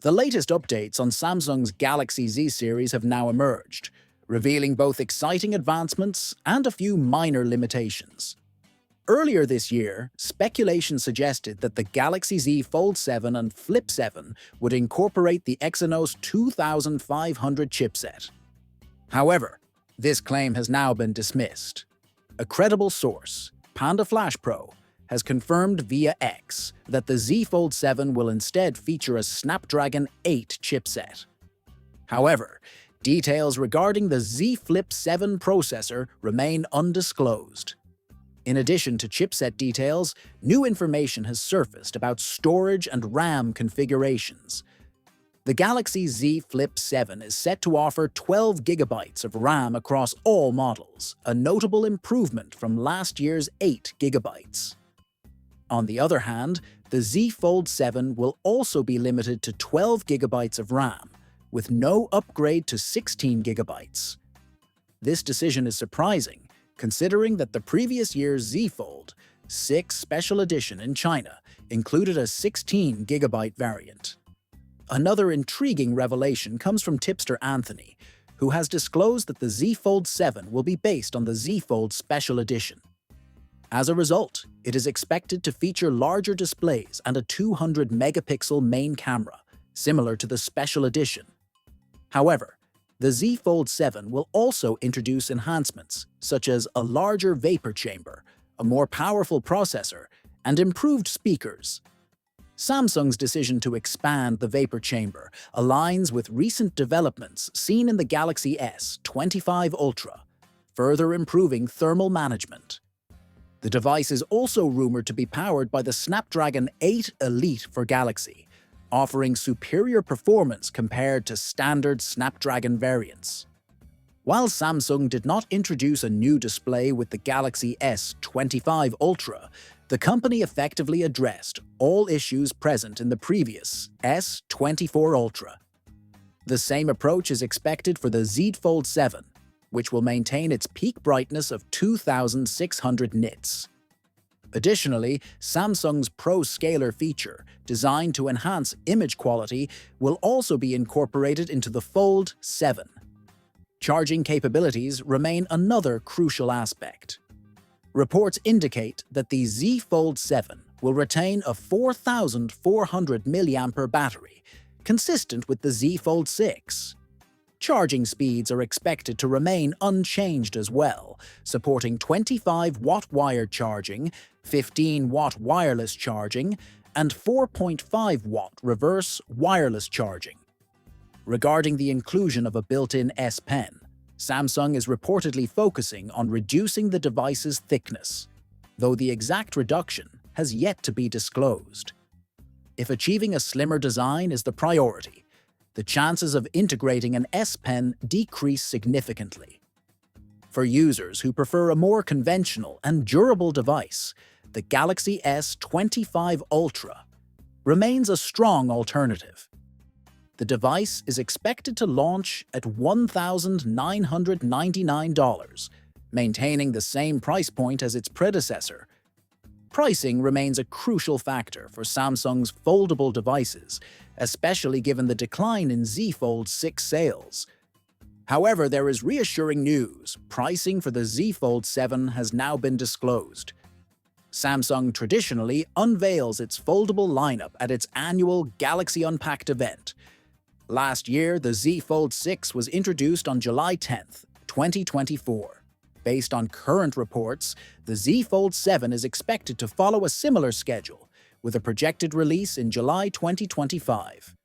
The latest updates on Samsung's Galaxy Z series have now emerged, revealing both exciting advancements and a few minor limitations. Earlier this year, speculation suggested that the Galaxy Z Fold 7 and Flip 7 would incorporate the Exynos 2500 chipset. However, this claim has now been dismissed. A credible source, Panda Flash Pro, has confirmed via X that the Z Fold 7 will instead feature a Snapdragon 8 chipset. However, details regarding the Z Flip 7 processor remain undisclosed. In addition to chipset details, new information has surfaced about storage and RAM configurations. The Galaxy Z Flip 7 is set to offer 12 GB of RAM across all models, a notable improvement from last year's 8 GB. On the other hand, the Z Fold 7 will also be limited to 12 GB of RAM, with no upgrade to 16 GB. This decision is surprising, considering that the previous year's Z Fold 6 Special Edition in China included a 16 GB variant. Another intriguing revelation comes from tipster Anthony, who has disclosed that the Z Fold 7 will be based on the Z Fold Special Edition. As a result, it is expected to feature larger displays and a 200-megapixel main camera, similar to the Special Edition. However, the Z Fold 7 will also introduce enhancements, such as a larger vapor chamber, a more powerful processor, and improved speakers. Samsung's decision to expand the vapor chamber aligns with recent developments seen in the Galaxy S25 Ultra, further improving thermal management. The device is also rumored to be powered by the Snapdragon 8 Elite for Galaxy, offering superior performance compared to standard Snapdragon variants. While Samsung did not introduce a new display with the Galaxy S25 Ultra, the company effectively addressed all issues present in the previous S24 Ultra. The same approach is expected for the Z Fold 7, which will maintain its peak brightness of 2600 nits. Additionally, Samsung's Pro Scaler feature, designed to enhance image quality, will also be incorporated into the Fold 7. Charging capabilities remain another crucial aspect. Reports indicate that the Z Fold 7 will retain a 4400 mAh battery, consistent with the Z Fold 6. Charging speeds are expected to remain unchanged as well, supporting 25-watt wired charging, 15-watt wireless charging, and 4.5-watt reverse wireless charging. Regarding the inclusion of a built-in S Pen, Samsung is reportedly focusing on reducing the device's thickness, though the exact reduction has yet to be disclosed. If achieving a slimmer design is the priority, the chances of integrating an S Pen decrease significantly. For users who prefer a more conventional and durable device, the Galaxy S25 Ultra remains a strong alternative. The device is expected to launch at $1,999, maintaining the same price point as its predecessor. Pricing remains a crucial factor for Samsung's foldable devices, especially given the decline in Z Fold 6 sales. However, there is reassuring news. Pricing for the Z Fold 7 has now been disclosed. Samsung traditionally unveils its foldable lineup at its annual Galaxy Unpacked event. Last year, the Z Fold 6 was introduced on July 10, 2024. Based on current reports, the Z Fold 7 is expected to follow a similar schedule, with a projected release in July 2025.